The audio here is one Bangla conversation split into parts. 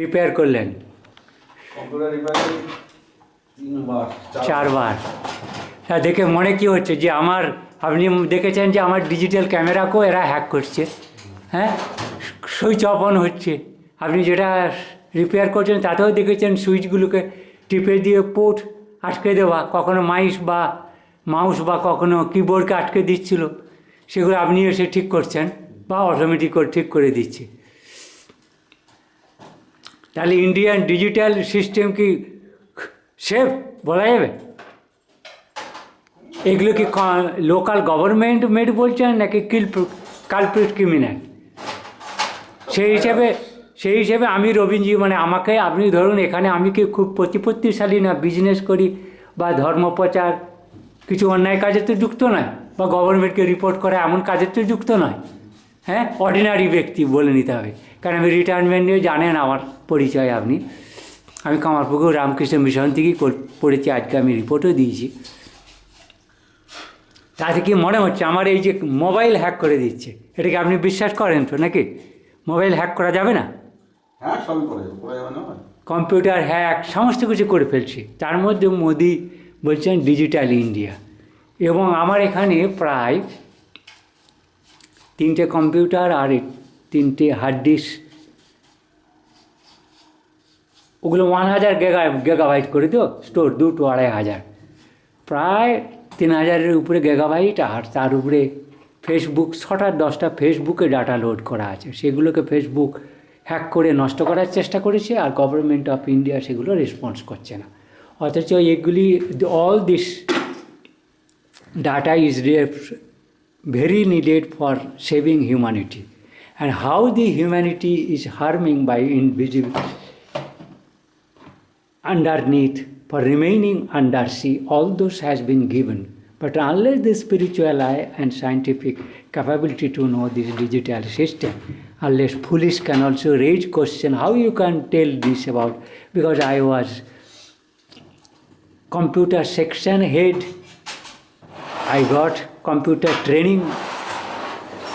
রিপেয়ার করলেন কম্পিউটার রিপেয়ারিং 3 বার 4 বার। হ্যাঁ, দেখে মনে কি হচ্ছে যে আপনি দেখেছেন যে আমার ডিজিটাল ক্যামেরাকেও এরা হ্যাক করছে। হ্যাঁ, সুইচ অফ অন হচ্ছে। আপনি যেটা রিপেয়ার করছেন তাতেও দেখেছেন সুইচগুলোকে টিপে দিয়ে পোর্ট আটকে দেওয়া, কখনো মাউস বা কখনো কিবোর্ডকে আটকে দিচ্ছিল, সেগুলো আপনি এসে ঠিক করছেন বা অটোমেটিক ঠিক করে দিচ্ছে। তাহলে ইন্ডিয়ান ডিজিটাল সিস্টেম কি সেফ বলা যাবে? এগুলো কি লোকাল গভর্নমেন্ট মেড বলছেন নাকি কালপ্রিট ক্রিমিনাল? সেই হিসেবে আমি রবীন্দ্র, মানে আমাকে আপনি ধরুন, এখানে আমি কি খুব প্রতিপত্তিশালী না, বিজনেস করি বা ধর্মপ্রচার কিছু অন্যায় কাজে তো যুক্ত নয়, বা গভর্নমেন্টকে রিপোর্ট করা এমন কাজের তো যুক্ত নয়। হ্যাঁ, অর্ডিনারি ব্যক্তি বলে নিতে হবে, কারণ আমি রিটায়ারমেন্ট নিয়ে জানেন আমার পরিচয় আপনি। আমি কামারপুকুর রামকৃষ্ণ মিশন থেকেই পড়েছি, আজকে আমি রিপোর্টও দিয়েছি। তাতে কি মনে হচ্ছে আমার এই যে মোবাইল হ্যাক করে দিচ্ছে, এটাকে আপনি বিশ্বাস করেন তো নাকি? মোবাইল হ্যাক করা যাবে না? হ্যাঁ, সবই করা যাবে না? কম্পিউটার হ্যাক সমস্ত কিছু করে ফেলছি, তার মধ্যে মোদি বলছেন ডিজিটাল ইন্ডিয়া। এবং আমার এখানে প্রায় 3টে কম্পিউটার আর 3টে হার্ড ডিস্ক, ওগুলো 1000 গেগাবাইট করে তো স্টোর, 2-2.5 হাজার, প্রায় 3000-এর উপরে গেগাবাইট। আর তার উপরে ফেসবুক 6টা-10টা ফেসবুকে ডাটা লোড করা আছে, সেগুলোকে ফেসবুক হ্যাক করে নষ্ট করার চেষ্টা করেছে, আর গভর্নমেন্ট অফ ইন্ডিয়া সেগুলো রেসপন্স করছে না। অথচ এগুলি, all this data is very needed for saving humanity, and how the humanity is harming by invisible underneath for remaining undersea, all those has been given, but unless the spiritual eye and scientific capability to know this digital system, unless police can also raise question how you can tell this about, because I was computer section head, I got computer training,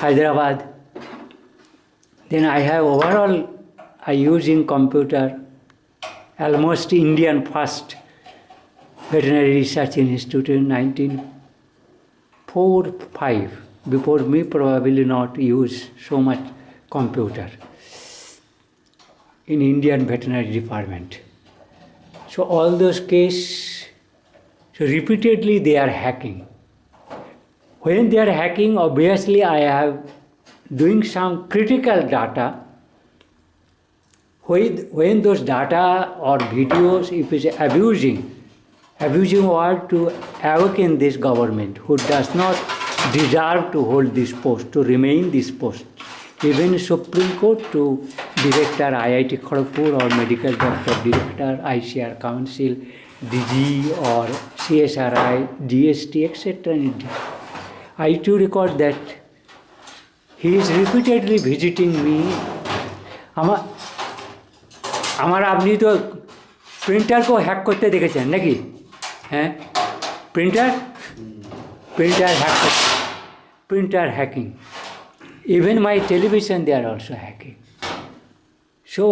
Hyderabad. Then I have overall, I using computer, almost Indian first veterinary research institute in 1945. Before me probably not use so much computer in Indian veterinary department. So all those cases, so repeatedly they are hacking. When they are hacking, obviously I have doing some critical data. When those data or videos, if it's abusing word to awaken this government who does not deserve to hold this post, to remain this post. Even Supreme Court to Director IIT Kharagpur or Medical Doctor Director, ICR Council, DG or CSRI, GST, etc. I too record that he is repeatedly visiting me. আমার আপনি তো প্রিন্টারকেও হ্যাক করতে দেখেছেন নাকি? হ্যাঁ, printer hacking. Even my television they are also hacking. So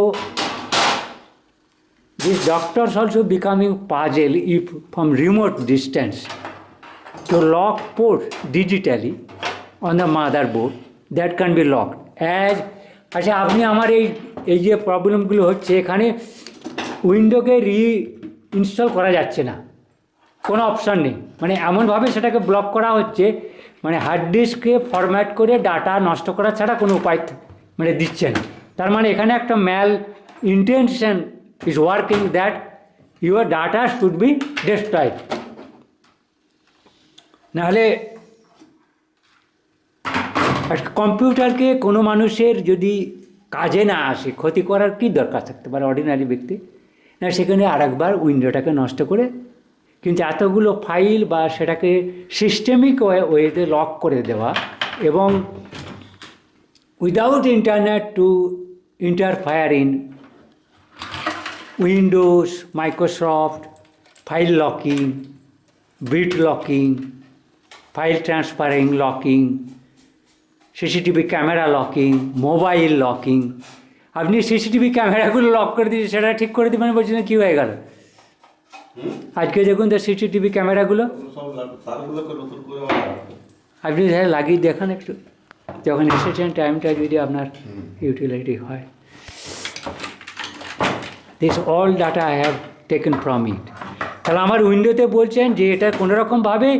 these doctors also becoming puzzled if from remote distance to lock port digitally on the motherboard that can be locked as. আচ্ছা, আপনি আমার এই যে প্রবলেমগুলো হচ্ছে, এখানে উইন্ডোকে ইনস্টল করা যাচ্ছে না, কোনো অপশান নেই, মানে এমনভাবে সেটাকে ব্লক করা হচ্ছে, মানে হার্ড ডিস্ককে ফরম্যাট করে ডাটা নষ্ট করা ছাড়া কোনো উপায় মানে দিচ্ছে না। তার মানে এখানে একটা intention is working that your data should be destroyed. নাহলে কম্পিউটারকে কোনো মানুষের যদি কাজে না আসে, ক্ষতি করার কী দরকার থাকতে পারে অর্ডিনারি ব্যক্তি? না, সেখানে আরেকবার উইন্ডোটাকে নষ্ট করে, কিন্তু এতগুলো ফাইল বা সেটাকে সিস্টেমিক ওয়েতে লক করে দেওয়া এবং without internet to interfere in Windows, Microsoft, file locking, bit locking, file transferring locking, CCTV camera locking, mobile locking, আপনি সিসিটিভি ক্যামেরাগুলো লক করে দিয়েছেন, সেটা ঠিক করে দিবেন, বলছেন কী হয়ে গেল? আজকে দেখুন তো সিসিটিভি ক্যামেরাগুলো সব তারগুলোকে নতুন করে আবার রাখতে। আপনি লাগিয়ে দেখান একটু, যখন এসেছেন টাইমটা যদি আপনার ইউটিলিটি হয়। This all data I have taken from it. তাহলে আমার উইন্ডোতে বলছেন যে এটা কোনোরকমভাবে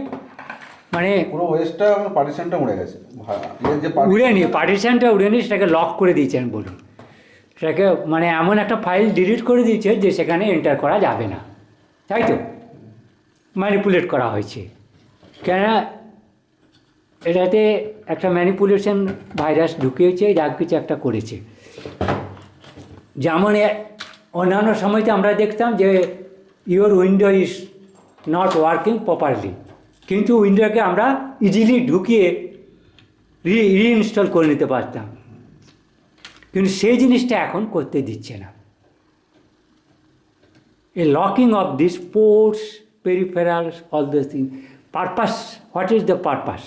মানে পুরো ওয়েস্টটা আমার পার্টিশনটা উড়ে গেছে। এর যে উড়েনি, পার্টিশনটা উড়েনি, সেটাকে লক করে দিয়েছেন বলুন। সেটাকে মানে এমন একটা ফাইল ডিলিট করে দিয়েছে যে সেখানে এন্টার করা যাবে না, তাই তো? ম্যানিপুলেট করা হয়েছে, কেন এটাতে একটা ম্যানিপুলেশন ভাইরাস ঢুকিয়েছে, যা কিছু একটা করেছে। যেমন অন্যান্য সময়তে আমরা দেখতাম যে your window is not working properly, কিন্তু উইন্ডোকে আমরা ইজিলি ঢুকিয়ে রিইনস্টল করে নিতে পারতাম, কিন্তু সেই জিনিসটা এখন করতে দিচ্ছে না। A locking of these ports, peripherals, all those things. Purpose, what is the purpose?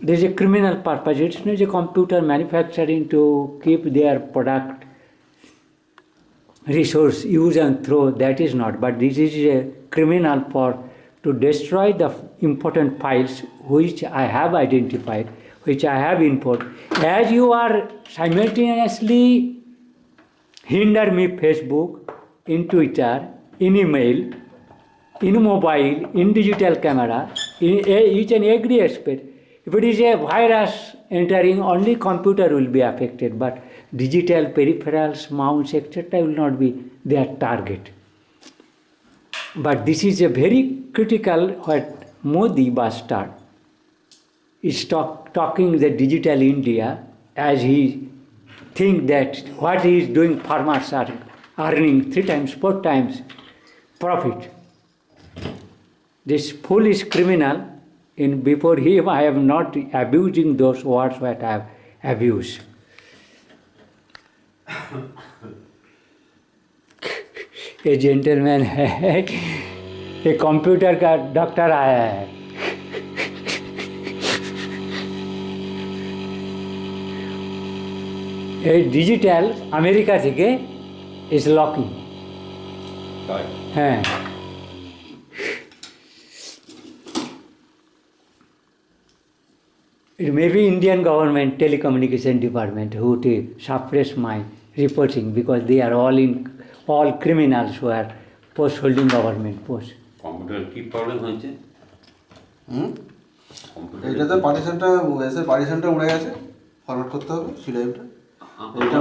There is a criminal purpose. It's not a computer manufacturing to keep their product resource use and throw, that is not. But this is a criminal for to destroy the important files which I have identified, which I have input. As you are simultaneously hinder me Facebook, in Twitter, in email, in mobile, in digital camera, in each and every aspect. If it is a virus entering, only computer will be affected, but digital peripherals, mouse, etc. will not be their target. But this is a very critical what Modi bastard is talking the digital India, as he think that what he is doing, farmers are earning 3 times, 4 times profit. This foolish criminal, in before him I am not abusing those words that I have abused. A gentleman है, एक कंप्यूटर का डॉक्टर आया है, এই ডিজিটাল আমেরিকা থেকে ইজ লকিং। হ্যাঁ, it may be Indian government telecommunication department who to suppress my reporting, because they are all criminals who are post holding government post. Computer কি প্রবলেম হয়েছে? এইটাতে পার্টিশনটা উড়ে গেছে, ফরওয়ার্ড করতে হবে সিডাইভটা। এটা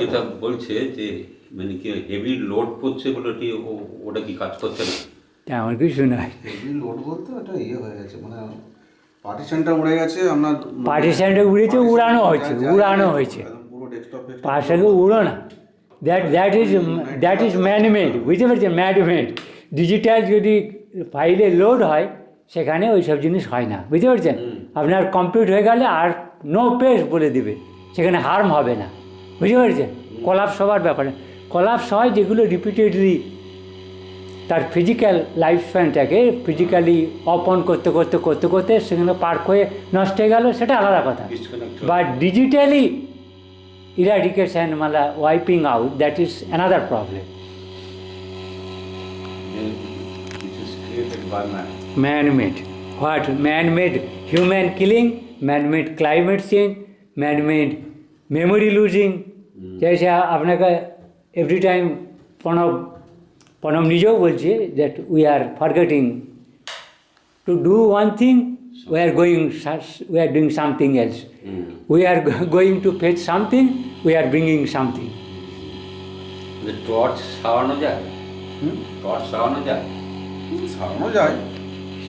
যেটা বলছে যে মানে কি হেভি লোড পড়ছে বলে ওটা কি কাজ করছে না? আমার কিছু নয়, হেভি লোড বলতে ওটা হয়ে গেছে, মানে পার্টিশনটা উড়ে গেছে। আপনার পার্টিশনটা উড়েছে, উড়ানো হয়েছে পুরো ডেস্কটপ পার্টিশনকে উড়ো না, দ্যাট ইজ ম্যানমেড, বুঝতে পারছেন? ম্যানমেড। ডিজিটাল যদি ফাইলে লোড হয় সেখানে ওই সব জিনিস হয় না, বুঝতে পারছেন? আপনার কমপ্লিট হয়ে গেলে আর নো পেজ বলে দিবে, সেখানে হার্ম হবে না, বুঝতে পারছেন? কলাপস হওয়ার ব্যাপারে কলাপস হয় যেগুলো রিপিটেডলি তার ফিজিক্যাল লাইফ স্প্যানটাকে ফিজিক্যালি অফ অন করতে করতে করতে করতে সেখানে পার্ক হয়ে নষ্ট হয়ে গেল, সেটা আলাদা কথা। বাট ডিজিটালি ইরাডিকেশন মানে wiping out, that is another problem. Man-made. What? Man-made human killing, man-made climate change, man-made memory losing. जैसे আপনাকে এভরি টাইম প্রণব নিজেও বলছে that we are forgetting to do one thing, we are doing something else. We are going to fetch something, we are bringing something. Torch সারানো যায়? টর্চ সারানো যায়? সারানো যায়।